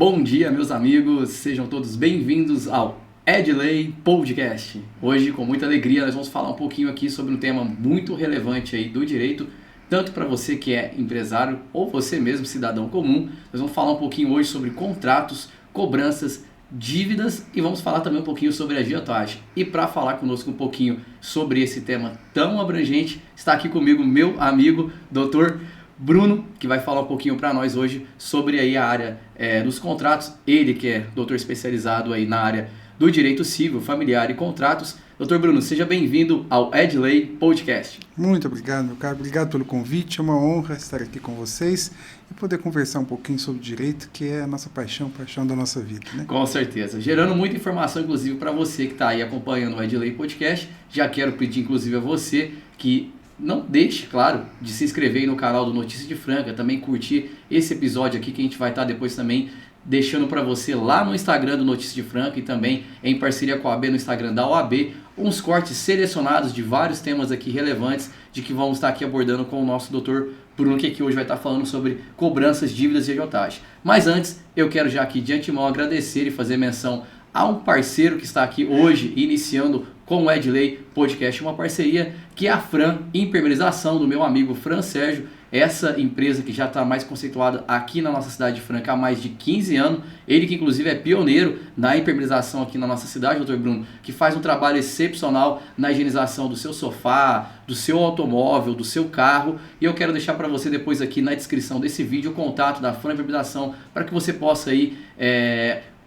Bom dia, meus amigos, sejam todos bem-vindos ao Edley Podcast. Hoje, com muita alegria, nós vamos falar um pouquinho aqui sobre um tema muito relevante aí do direito, tanto para você que é empresário ou você mesmo, cidadão comum. Nós vamos falar um pouquinho hoje sobre contratos, cobranças, dívidas e vamos falar também um pouquinho sobre agiotagem. E para falar conosco um pouquinho sobre esse tema tão abrangente, está aqui comigo meu amigo, Dr. Bruno, que vai falar um pouquinho para nós hoje sobre aí a área dos contratos. Ele que é doutor especializado aí na área do direito civil, familiar e contratos. Dr. Bruno, seja bem-vindo ao Edley Podcast. Muito obrigado, meu caro. Obrigado pelo convite. É uma honra estar aqui com vocês e poder conversar um pouquinho sobre direito, que é a nossa paixão da nossa vida, né? Com certeza. Gerando muita informação, inclusive, para você que está aí acompanhando o Edley Podcast. Já quero pedir, inclusive, a você que não deixe, claro, de se inscrever aí no canal do Notícia de Franca, também curtir esse episódio aqui que a gente vai estar depois também deixando para você lá no Instagram do Notícia de Franca e também em parceria com a OAB no Instagram da OAB, uns cortes selecionados de vários temas aqui relevantes de que vamos estar aqui abordando com o nosso doutor Bruno, que aqui hoje vai estar falando sobre cobranças, dívidas e agiotagem. Mas antes, eu quero já aqui de antemão agradecer e fazer menção a um parceiro que está aqui hoje iniciando com o Edley Podcast, uma parceria que é a Fran Impermeabilização, do meu amigo Fran Sérgio, essa empresa que já está mais conceituada aqui na nossa cidade de Franca há mais de 15 anos, ele que inclusive é pioneiro na impermeabilização aqui na nossa cidade, doutor Bruno, que faz um trabalho excepcional na higienização do seu sofá, do seu automóvel, do seu carro, e eu quero deixar para você depois aqui na descrição desse vídeo o contato da Fran Impermeabilização para que você possa aí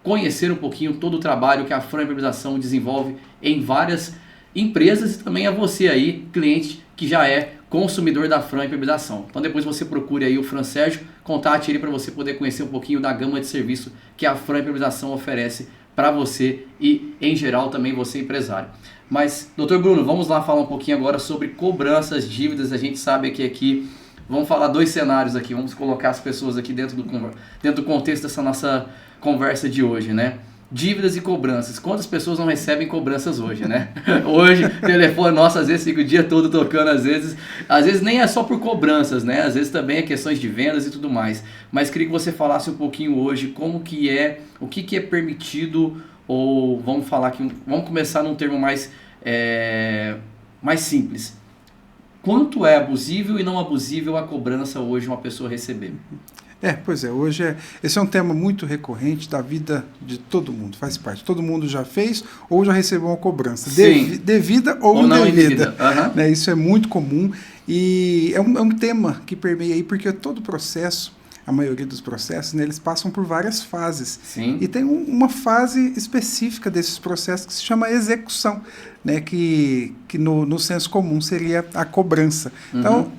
conhecer um pouquinho todo o trabalho que a Fran Impermeabilização desenvolve em várias empresas e também a você aí, cliente que já é consumidor da Fran Impermeabilização. Então depois você procure aí o Fran Sérgio, contate ele para você poder conhecer um pouquinho da gama de serviço que a Fran Impermeabilização oferece para você e em geral também você empresário. Mas, doutor Bruno, vamos lá falar um pouquinho agora sobre cobranças, dívidas. A gente sabe que aqui vamos falar dois cenários aqui, vamos colocar as pessoas aqui dentro do contexto dessa nossa conversa de hoje, né? Dívidas e cobranças. Quantas pessoas não recebem cobranças hoje, né? Hoje, telefone nosso, às vezes fica o dia todo tocando, às vezes nem é só por cobranças, né? Às vezes também é questões de vendas e tudo mais. Mas queria que você falasse um pouquinho hoje como que é, o que é permitido, ou vamos começar num termo mais simples. Quanto é abusível e não abusível a cobrança hoje uma pessoa receber? Esse é um tema muito recorrente da vida de todo mundo, faz parte. Todo mundo já fez ou já recebeu uma cobrança, devida ou indevida. Uhum. Né? Isso é muito comum e é um tema que permeia aí, porque todo processo, a maioria dos processos, né, eles passam por várias fases. Sim. E tem uma fase específica desses processos que se chama execução, né, que no senso comum seria a cobrança. Uhum. Então,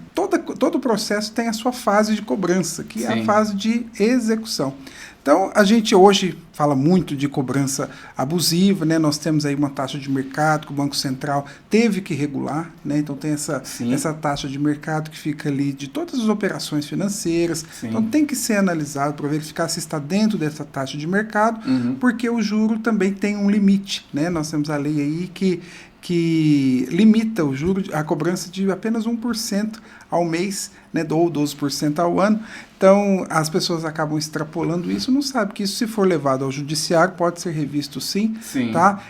todo processo tem a sua fase de cobrança, que é a fase de execução. Então, a gente hoje fala muito de cobrança abusiva, né? Nós temos aí uma taxa de mercado que o Banco Central teve que regular, né? Então, tem essa taxa de mercado que fica ali de todas as operações financeiras. Sim. Então, tem que ser analisado para verificar se está dentro dessa taxa de mercado, porque o juro também tem um limite, né? Nós temos a lei aí que limita o juro, a cobrança de apenas 1% ao mês, né, ou 12% ao ano. Então, as pessoas acabam extrapolando isso, não sabem que isso, se for levado ao judiciário, pode ser revisto sim. Tá?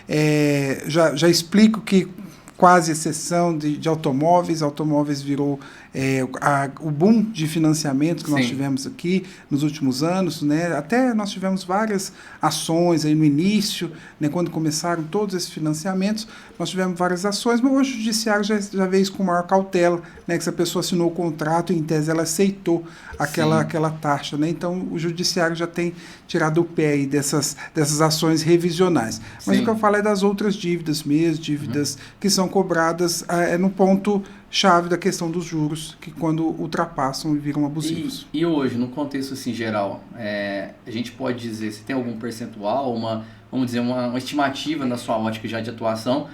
Já explico que quase exceção de automóveis virou o boom de financiamento que nós tivemos aqui nos últimos anos, né? Até nós tivemos várias ações aí no início, né? Quando começaram todos esses financiamentos, nós tivemos várias ações, mas hoje o judiciário já veio isso com maior cautela, né? Que se a pessoa assinou o contrato, em tese ela aceitou aquela taxa, né? Então o judiciário já tem tirado o pé aí dessas ações revisionais. Mas o que eu falo é das outras dívidas mesmo, dívidas que são cobradas no ponto chave da questão dos juros, que quando ultrapassam e viram abusivos. E hoje, no contexto assim, geral, a gente pode dizer, se tem algum percentual, vamos dizer, uma estimativa na sua ótica já de atuação,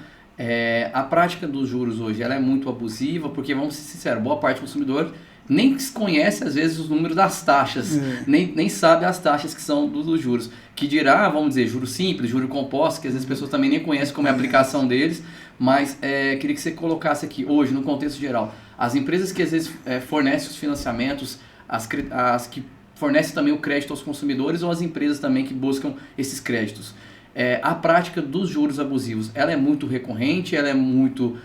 a prática dos juros hoje ela é muito abusiva, porque, vamos ser sinceros, boa parte do consumidor nem conhece às vezes os números das taxas, nem sabe as taxas que são dos juros, que dirá, vamos dizer, juro simples, juro composto, que às vezes as pessoas também nem conhecem como é a aplicação deles, mas queria que você colocasse aqui hoje, no contexto geral, as empresas que às vezes fornecem os financiamentos, as que fornece também o crédito aos consumidores ou às empresas também que buscam esses créditos. A prática dos juros abusivos, ela é muito recorrente, ela é muito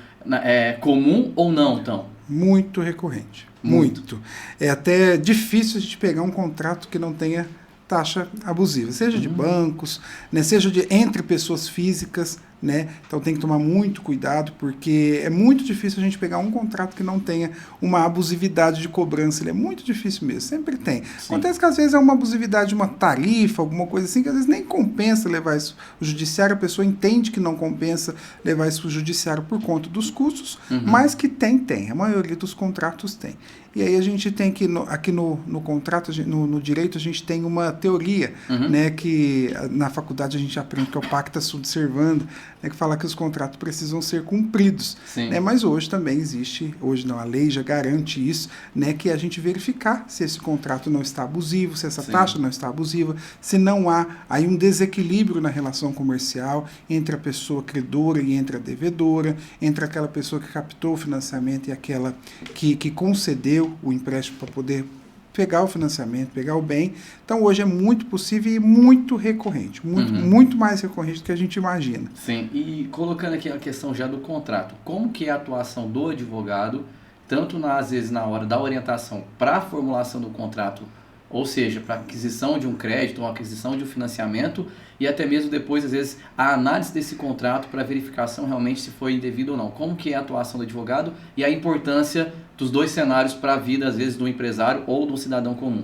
comum ou não, então? Muito recorrente, muito. É até difícil a gente pegar um contrato que não tenha taxa abusiva, seja de bancos, né, seja entre pessoas físicas, né? Então tem que tomar muito cuidado, porque é muito difícil a gente pegar um contrato que não tenha uma abusividade de cobrança. Ele é muito difícil mesmo, sempre tem. Sim. Acontece que às vezes é uma abusividade de uma tarifa, alguma coisa assim, que às vezes nem compensa levar isso ao judiciário, a pessoa entende que não compensa levar isso ao judiciário por conta dos custos, mas que tem. A maioria dos contratos tem. E aí a gente tem que, aqui no contrato, no direito, a gente tem uma teoria, né, que na faculdade a gente aprende, que é o pacta sunt servanda, né, que fala que os contratos precisam ser cumpridos. Né, mas hoje também existe, a lei já garante isso, né, que a gente verificar se esse contrato não está abusivo, se essa taxa não está abusiva, se não há aí um desequilíbrio na relação comercial entre a pessoa credora e entre a devedora, entre aquela pessoa que captou o financiamento e aquela que concedeu o empréstimo para poder pegar o financiamento, pegar o bem. Então, hoje é muito possível e muito recorrente, muito mais recorrente do que a gente imagina. Sim, e colocando aqui a questão já do contrato, como que é a atuação do advogado, tanto às vezes na hora da orientação para a formulação do contrato, ou seja, para a aquisição de um crédito ou aquisição de um financiamento, e até mesmo depois, às vezes, a análise desse contrato para verificação realmente se foi indevido ou não. Como que é a atuação do advogado e a importância dos dois cenários para a vida, às vezes, do empresário ou do cidadão comum?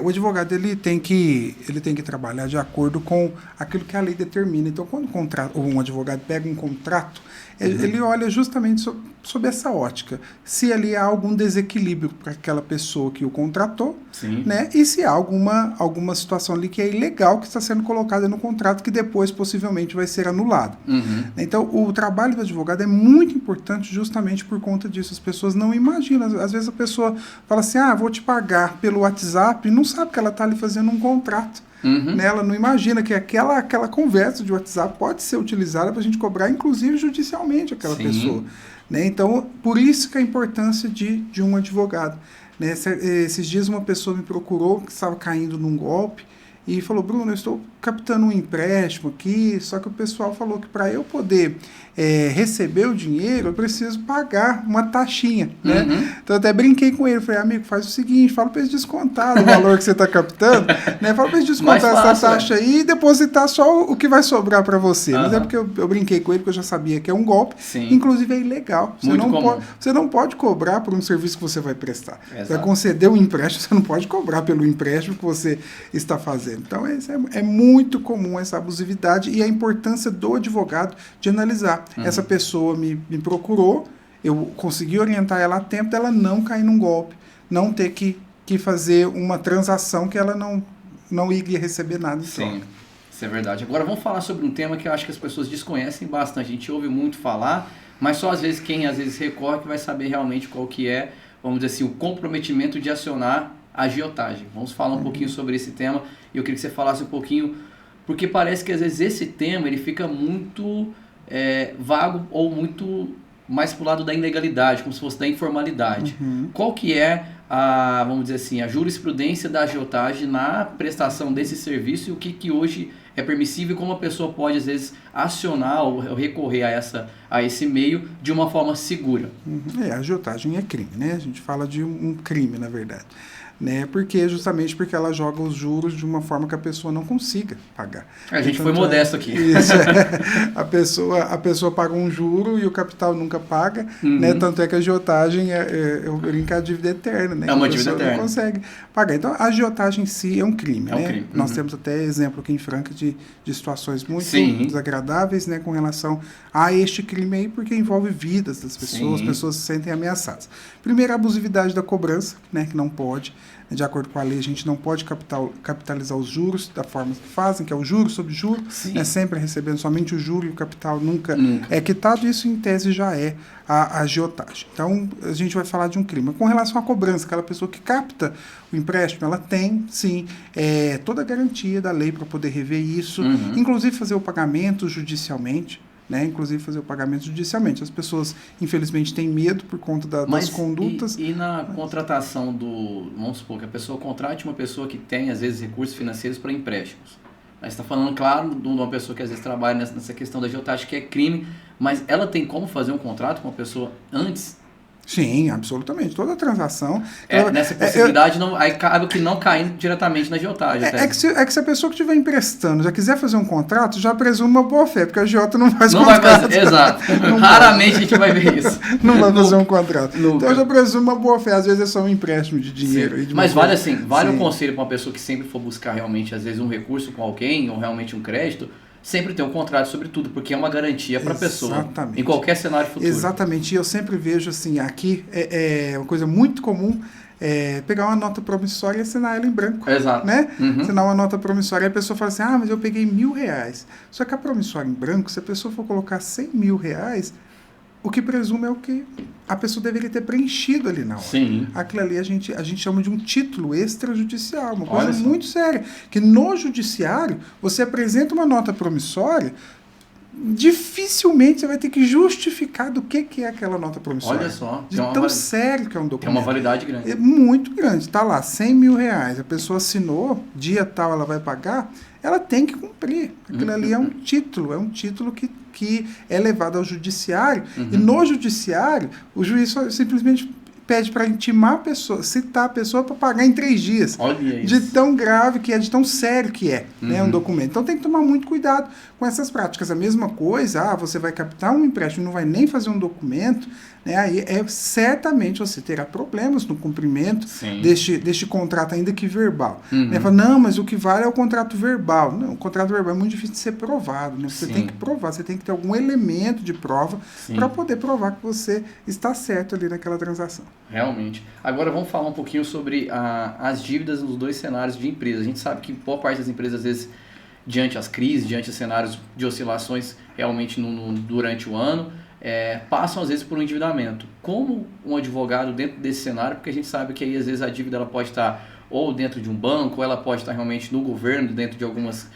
O advogado ele tem que trabalhar de acordo com aquilo que a lei determina. Então, quando um advogado pega um contrato, ele olha justamente sob essa ótica, se ali há algum desequilíbrio para aquela pessoa que o contratou, né, e se há alguma situação ali que é ilegal que está sendo colocada no contrato, que depois possivelmente vai ser anulado. Então, o trabalho do advogado é muito importante justamente por conta disso. As pessoas não imaginam. Às vezes a pessoa fala assim, vou te pagar pelo WhatsApp, e não sabe que ela está ali fazendo um contrato. Né? Ela não imagina que aquela conversa de WhatsApp pode ser utilizada para a gente cobrar, inclusive judicialmente, aquela pessoa. Né? Então, por isso que a importância de um advogado. Né? Esses dias uma pessoa me procurou que estava caindo num golpe e falou, Bruno, eu estou captando um empréstimo aqui, só que o pessoal falou que para eu poder receber o dinheiro, eu preciso pagar uma taxinha, né? Então eu até brinquei com ele, falei, amigo, faz o seguinte, fala para eles descontar o valor que você está captando, né? Fala para eles descontar essa taxa aí e depositar só o que vai sobrar para você. Mas é porque eu brinquei com ele, porque eu já sabia que é um golpe, inclusive é ilegal. Você não pode cobrar por um serviço que você vai prestar. Você vai conceder um empréstimo, você não pode cobrar pelo empréstimo que você está fazendo. Então é muito comum essa abusividade e a importância do advogado de analisar. Essa pessoa me procurou, eu consegui orientar ela a tempo dela não cair num golpe, não ter que fazer uma transação que ela não iria receber nada em troca. Isso é verdade. Agora vamos falar sobre um tema que eu acho que as pessoas desconhecem bastante. A gente ouve muito falar, mas só às vezes quem recorre que vai saber realmente qual que é, vamos dizer assim, o comprometimento de acionar a agiotagem. Vamos falar um pouquinho sobre esse tema e eu queria que você falasse um pouquinho, porque parece que às vezes esse tema ele fica muito vago ou muito mais pro lado da ilegalidade, como se fosse da informalidade. Qual que é vamos dizer assim, a jurisprudência da agiotagem na prestação desse serviço e o que hoje é permissível e como a pessoa pode, às vezes, acionar ou recorrer a esse meio de uma forma segura? A agiotagem é crime, né? A gente fala de um crime, na verdade. Né? Justamente porque ela joga os juros de uma forma que a pessoa não consiga pagar. A gente foi modesto aqui. Isso, a pessoa paga um juro e o capital nunca paga, né? Tanto é que a agiotagem eu brinco, a dívida eterna, né? É uma dívida eterna. Não consegue pagar. Então, a agiotagem em si é um crime. Um crime. Nós temos até exemplo aqui em Franca de situações muito desagradáveis, né? Com relação a este crime aí, porque envolve vidas das pessoas, as pessoas se sentem ameaçadas. Primeiro, a abusividade da cobrança, né? Que não pode. De acordo com a lei, a gente não pode capitalizar os juros da forma que fazem, que é o juro sobre juro, né, sempre recebendo somente o juro e o capital nunca é quitado. Isso, em tese, já é a agiotagem. Então, a gente vai falar de um crime. Com relação à cobrança, aquela pessoa que capta o empréstimo, ela tem, sim, toda a garantia da lei para poder rever isso, inclusive fazer o pagamento judicialmente. né, inclusive fazer o pagamento judicialmente. As pessoas, infelizmente, têm medo por conta das condutas. E na contratação vamos supor que a pessoa contrate uma pessoa que tem, às vezes, recursos financeiros para empréstimos. Você está falando, claro, de uma pessoa que às vezes trabalha nessa questão da agiotagem, que é crime, mas ela tem como fazer um contrato com a pessoa antes? Sim, absolutamente. Toda transação... Nessa possibilidade, aí acaba que não caindo diretamente na agiotagem. É que se a pessoa que estiver emprestando já quiser fazer um contrato, já presume uma boa-fé, porque a agiota não faz contrato. Vai fazer, exato. Raramente a gente vai ver isso. Não vai fazer um contrato. Nunca. Então já presume uma boa-fé. Às vezes é só um empréstimo de dinheiro. Mas vale um conselho para uma pessoa que sempre for buscar realmente, às vezes, um recurso com alguém, ou realmente um crédito, sempre ter um contrato sobre tudo, porque é uma garantia para a pessoa, em qualquer cenário futuro. Exatamente, e eu sempre vejo assim, aqui é uma coisa muito comum, pegar uma nota promissória e assinar ela em branco. Exato. Né? Uhum. Assinar uma nota promissória e a pessoa fala assim, mas eu peguei R$1.000. Só que a promissória em branco, se a pessoa for colocar R$100.000, o que presume é o que a pessoa deveria ter preenchido ali na hora. Sim. Aquilo ali a gente chama de um título extrajudicial, uma coisa muito séria. Que no judiciário, você apresenta uma nota promissória, dificilmente você vai ter que justificar do que é aquela nota promissória. Olha só. De tão sério que é um documento. Tem uma validade grande. É muito grande. Está lá, R$100.000. A pessoa assinou, dia tal ela vai pagar, ela tem que cumprir. Aquilo ali é um título que é levado ao judiciário. E no judiciário, o juiz simplesmente pede para intimar a pessoa, citar a pessoa para pagar em 3 dias. Olha isso. De tão grave que é, de tão sério que é, né, um documento. Então tem que tomar muito cuidado com essas práticas. A mesma coisa, você vai captar um empréstimo, não vai nem fazer um documento, né, aí certamente você terá problemas no cumprimento deste contrato, ainda que verbal. Né, fala, não, mas o que vale é o contrato verbal. Não, o contrato verbal é muito difícil de ser provado. Né? Você tem que provar, você tem que ter algum elemento de prova para poder provar que você está certo ali naquela transação. Realmente. Agora vamos falar um pouquinho sobre as dívidas nos 2 cenários de empresa. A gente sabe que boa parte das empresas, às vezes, diante as crises, diante os cenários de oscilações realmente durante o ano, passam às vezes por um endividamento. Como um advogado dentro desse cenário, porque a gente sabe que aí às vezes a dívida ela pode estar ou dentro de um banco, ou ela pode estar realmente no governo, dentro de algumas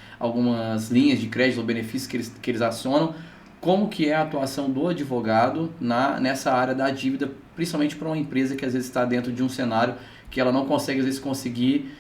linhas de crédito ou benefícios que eles acionam. Como que é a atuação do advogado nessa área da dívida, principalmente para uma empresa que às vezes está dentro de um cenário que ela não consegue às vezes conseguir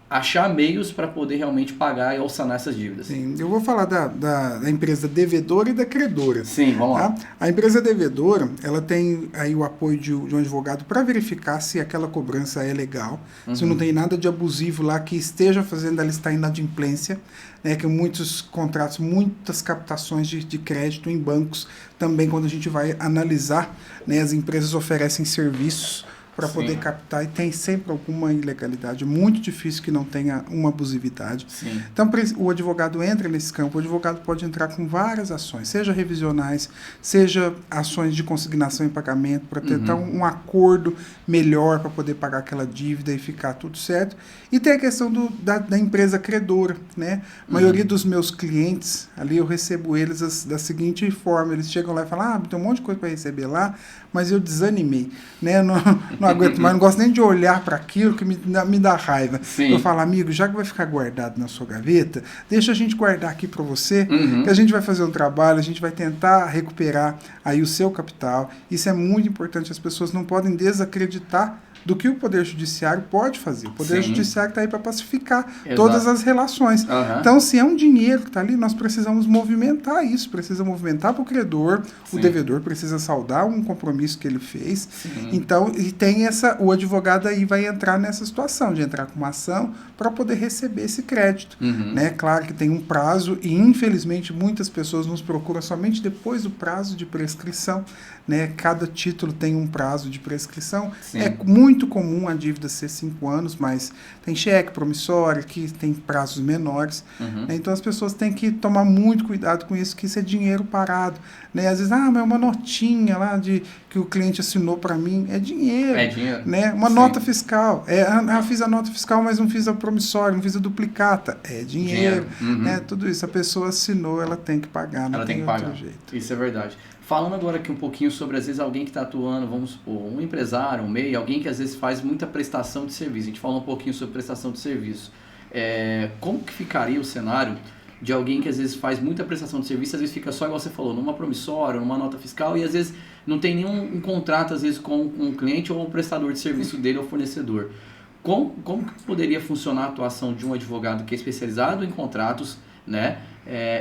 achar meios para poder realmente pagar e sanar essas dívidas. Sim, eu vou falar da empresa devedora e da credora. Sim, vamos lá. A empresa devedora, ela tem aí o apoio de um advogado para verificar se aquela cobrança é legal, se não tem nada de abusivo lá que esteja fazendo ela estar em inadimplência, né, que muitos contratos, muitas captações de crédito em bancos, também quando a gente vai analisar, né, as empresas oferecem serviços para poder captar e tem sempre alguma ilegalidade. É muito difícil que não tenha uma abusividade. Sim. Então, o advogado entra nesse campo, o advogado pode entrar com várias ações, seja revisionais, seja ações de consignação e pagamento, para tentar um acordo melhor para poder pagar aquela dívida e ficar tudo certo. E tem a questão da empresa credora, né? A maioria dos meus clientes, ali eu recebo eles da seguinte forma, eles chegam lá e falam, tem um monte de coisa para receber lá, mas eu desanimei, né? Não aguento mais, não gosto nem de olhar para aquilo que me dá raiva. Sim. Eu falo, amigo, já que vai ficar guardado na sua gaveta, deixa a gente guardar aqui para você, que a gente vai fazer um trabalho, a gente vai tentar recuperar aí o seu capital. Isso é muito importante, as pessoas não podem desacreditar do que o Poder Judiciário pode fazer. O Poder Judiciário está aí para pacificar todas as relações. Então, se é um dinheiro que está ali, nós precisamos movimentar isso, precisa movimentar para o credor, o devedor precisa saldar um compromisso que ele fez. Então, e tem o advogado aí vai entrar nessa situação, de entrar com uma ação para poder receber esse crédito. Né? Claro que tem um prazo e, infelizmente, muitas pessoas nos procuram somente depois do prazo de prescrição. Né? Cada título tem um prazo de prescrição. É muito comum a dívida ser 5 anos, mas tem cheque promissório que tem prazos menores. Né? Então as pessoas têm que tomar muito cuidado com isso, que isso é dinheiro parado. Né? Às vezes, mas uma notinha lá que o cliente assinou para mim, é dinheiro. É dinheiro. Né? Uma nota fiscal. Eu fiz a nota fiscal, mas não fiz a promissória, não fiz a duplicata. É dinheiro. Né? Tudo isso, a pessoa assinou, ela tem que pagar, não tem outro jeito. Isso é verdade. Falando agora aqui um pouquinho sobre, às vezes, alguém que está atuando, vamos supor, um empresário, um MEI, alguém que às vezes faz muita prestação de serviço. A gente fala um pouquinho sobre prestação de serviço. Como que ficaria o cenário de alguém que às vezes faz muita prestação de serviço, às vezes fica só, igual você falou, numa promissória, numa nota fiscal, e às vezes não tem nenhum contrato, às vezes, com um cliente ou um prestador de serviço dele ou fornecedor. Como que poderia funcionar a atuação de um advogado que é especializado em contratos, né?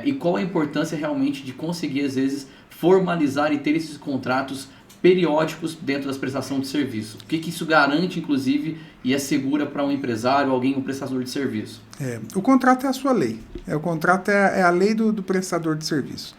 E qual a importância realmente de conseguir, às vezes, formalizar e ter esses contratos periódicos dentro das prestações de serviço? O que isso garante, inclusive, e assegura para um empresário, alguém, um prestador de serviço? O contrato é a sua lei. O contrato é a lei do prestador de serviço.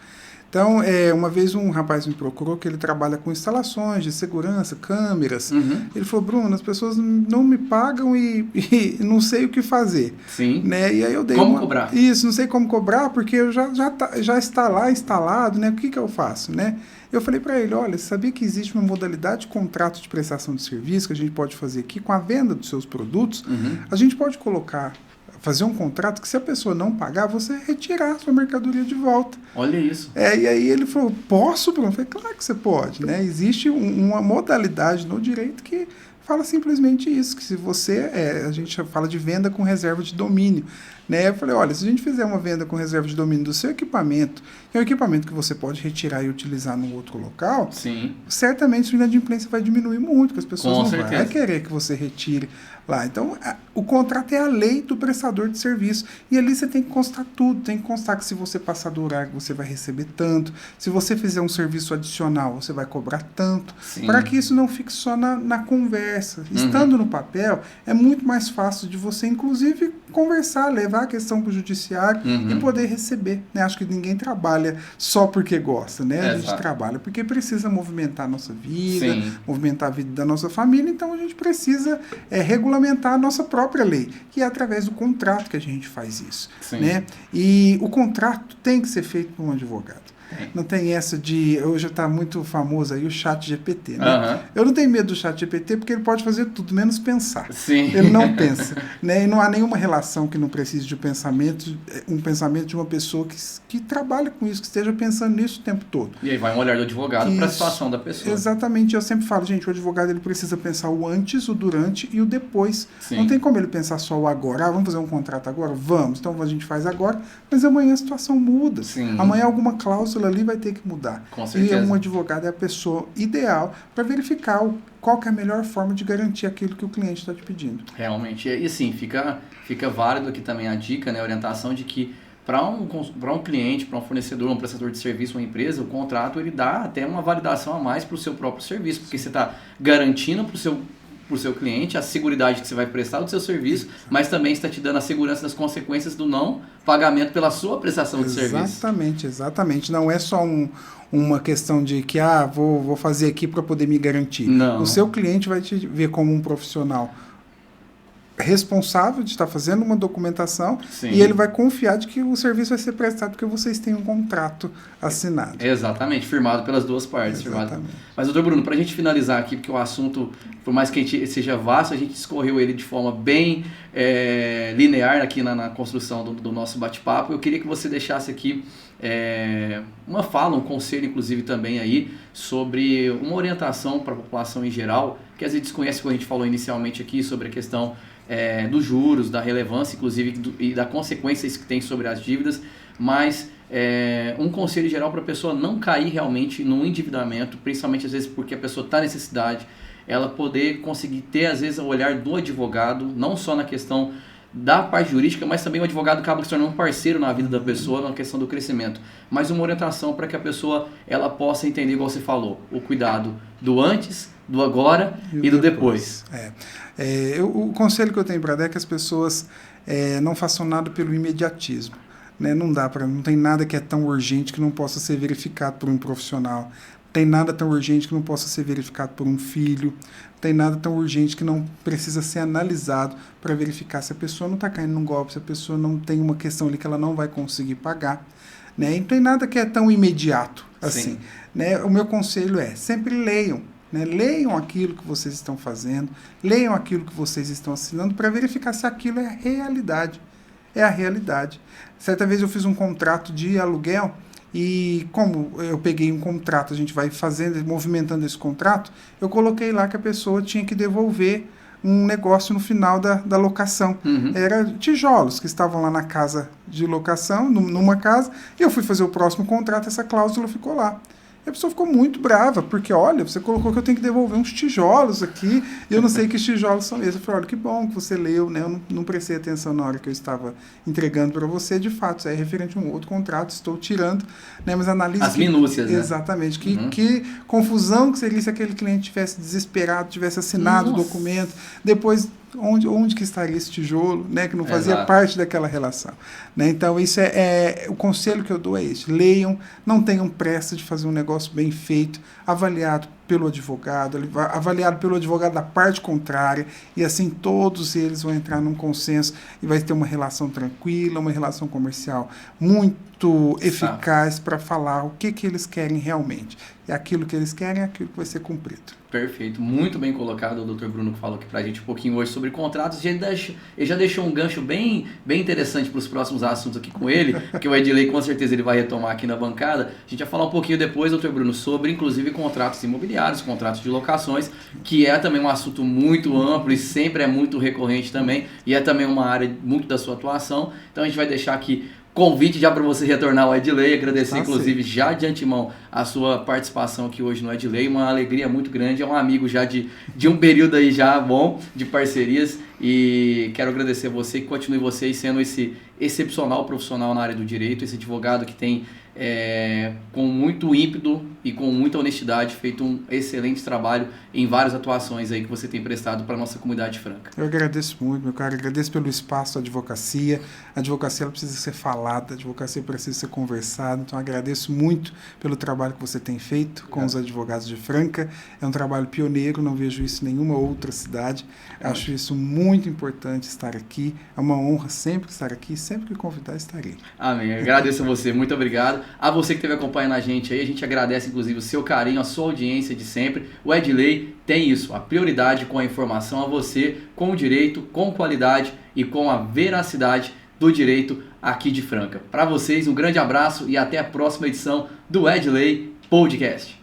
Então, uma vez um rapaz me procurou que ele trabalha com instalações de segurança, câmeras. Ele falou, Bruno, as pessoas não me pagam e não sei o que fazer. Sim. Né? E aí eu dei cobrar? Isso, não sei como cobrar, porque eu já está lá instalado, né? O que eu faço, né? Eu falei para ele, olha, você sabia que existe uma modalidade de contrato de prestação de serviço que a gente pode fazer aqui com a venda dos seus produtos? A gente pode fazer um contrato que, se a pessoa não pagar, você retirar a sua mercadoria de volta. Olha isso. E aí ele falou, posso, Bruno? Eu falei, claro que você pode, né? Existe uma modalidade no direito que fala simplesmente isso, que se você, a gente fala de venda com reserva de domínio, né? Eu falei, olha, se a gente fizer uma venda com reserva de domínio do seu equipamento, que é um equipamento que você pode retirar e utilizar num outro local, sim, certamente a inadimplência vai diminuir muito, porque as pessoas com não certeza vão querer que você retire lá. Então, o contrato é a lei do prestador de serviço. E ali você tem que constar tudo. Tem que constar que, se você passar do horário, você vai receber tanto. Se você fizer um serviço adicional, você vai cobrar tanto. Para que isso não fique só na conversa. Estando no papel, é muito mais fácil de você, inclusive, conversar, levar a questão para o judiciário e poder receber. Né? Acho que ninguém trabalha só porque gosta. Né? A gente trabalha porque precisa movimentar a nossa vida, movimentar a vida da nossa família. Então, a gente precisa regulamentar a nossa própria lei, que é através do contrato que a gente faz isso. Né? E o contrato tem que ser feito por um advogado. Não tem essa de... Hoje está muito famoso aí o ChatGPT, né? Eu não tenho medo do ChatGPT porque ele pode fazer tudo, menos pensar. Ele não pensa. Né? E não há nenhuma relação que não precise de um pensamento de uma pessoa que trabalha com isso, que esteja pensando nisso o tempo todo. E aí vai um olhar do advogado para a situação da pessoa. Exatamente. Eu sempre falo, gente, o advogado ele precisa pensar o antes, o durante e o depois. Não tem como ele pensar só o agora. Vamos fazer um contrato agora? Vamos. Então a gente faz agora, mas amanhã a situação muda. Amanhã alguma cláusula ali vai ter que mudar. Com certeza. E um advogado é a pessoa ideal para verificar qual que é a melhor forma de garantir aquilo que o cliente está te pedindo. Realmente. E assim, fica válido aqui também a dica, né, a orientação de que para um cliente, para um fornecedor, um prestador de serviço, uma empresa, o contrato ele dá até uma validação a mais para o seu próprio serviço, porque você está garantindo para o seu cliente a seguridade que você vai prestar do seu serviço, mas também está te dando a segurança das consequências do não pagamento pela sua prestação de serviço. Exatamente. Não é só uma questão de que vou fazer aqui para poder me garantir. Não. O seu cliente vai te ver como um profissional responsável de estar fazendo uma documentação e ele vai confiar de que o serviço vai ser prestado porque vocês têm um contrato assinado. Exatamente, firmado pelas duas partes. Mas, doutor Bruno, para a gente finalizar aqui, porque o assunto, por mais que a gente seja vasto, a gente escorreu ele de forma bem linear aqui na construção do nosso bate-papo. Eu queria que você deixasse aqui uma fala, um conselho, inclusive, também aí, sobre uma orientação para a população em geral, que às vezes desconhece o que a gente falou inicialmente aqui sobre a questão dos juros, da relevância, inclusive, e da consequências que tem sobre as dívidas, mas um conselho geral para a pessoa não cair realmente no endividamento, principalmente às vezes porque a pessoa está em necessidade, ela poder conseguir ter, às vezes, o olhar do advogado, não só na questão da parte jurídica, mas também o advogado acaba se tornando um parceiro na vida da pessoa na questão do crescimento, mas uma orientação para que a pessoa ela possa entender, igual você falou, o cuidado do antes, do agora e do depois. O conselho que eu tenho para dar é que as pessoas não façam nada pelo imediatismo. Né? Não tem nada que é tão urgente que não possa ser verificado por um profissional. Tem nada tão urgente que não possa ser verificado por um filho. Tem nada tão urgente que não precisa ser analisado para verificar se a pessoa não está caindo num golpe, se a pessoa não tem uma questão ali que ela não vai conseguir pagar. Né? E não tem nada que é tão imediato assim. Né? O meu conselho é, sempre leiam. Né? Leiam aquilo que vocês estão fazendo, leiam aquilo que vocês estão assinando para verificar se aquilo é realidade. É a realidade. Certa vez eu fiz um contrato de aluguel e como eu peguei um contrato, a gente vai movimentando esse contrato, eu coloquei lá que a pessoa tinha que devolver um negócio no final da locação. Era tijolos que estavam lá na casa de locação, numa casa, e eu fui fazer o próximo contrato, essa cláusula ficou lá. E a pessoa ficou muito brava, porque, olha, você colocou que eu tenho que devolver uns tijolos aqui, e eu não sei que tijolos são esses. Eu falei, olha, que bom que você leu, né? Eu não prestei atenção na hora que eu estava entregando para você, de fato, isso é referente a um outro contrato, estou tirando, né? Mas analise... As minúcias, né? Exatamente. Que confusão que seria se aquele cliente tivesse desesperado, tivesse assinado o documento, depois... Onde que estaria esse tijolo, né, que não fazia parte daquela relação, né? Então isso o conselho que eu dou é esse: leiam, não tenham pressa de fazer um negócio bem feito, avaliado pelo advogado da parte contrária, e assim todos eles vão entrar num consenso e vai ter uma relação tranquila, uma relação comercial muito eficaz para falar o que eles querem realmente. E aquilo que eles querem é aquilo que vai ser cumprido. Perfeito, muito bem colocado o Dr. Bruno, que falou aqui pra gente um pouquinho hoje sobre contratos. Ele já deixou um gancho bem interessante para os próximos assuntos aqui com ele, que o Edilei com certeza ele vai retomar aqui na bancada. A gente vai falar um pouquinho depois, Dr. Bruno, sobre inclusive contratos imobiliários, contratos de locações, que é também um assunto muito amplo e sempre é muito recorrente também, e é também uma área muito da sua atuação. Então a gente vai deixar aqui convite já para você retornar ao Edilei, agradecer inclusive já de antemão a sua participação aqui hoje no Edilei, uma alegria muito grande, é um amigo já de um período aí já bom de parcerias, e quero agradecer a você, que continue você sendo esse excepcional profissional na área do direito, esse advogado que tem com muito ímpeto e com muita honestidade feito um excelente trabalho em várias atuações aí que você tem prestado para a nossa comunidade franca. Eu agradeço muito, meu caro, agradeço pelo espaço da advocacia. A advocacia ela precisa ser falada, a advocacia precisa ser conversada, então agradeço muito pelo trabalho que você tem feito com os advogados de Franca. É um trabalho pioneiro, não vejo isso em nenhuma outra cidade. Acho isso muito importante estar aqui, é uma honra sempre estar aqui, sempre que convidar estarei. Amém, agradeço a você, muito obrigado. A você que esteve acompanhando a gente aí, a gente agradece inclusive o seu carinho, a sua audiência de sempre. O Edilei tem isso, a prioridade com a informação a você, com o direito, com qualidade e com a veracidade do direito aqui de Franca. Para vocês, um grande abraço e até a próxima edição do Edilei Podcast.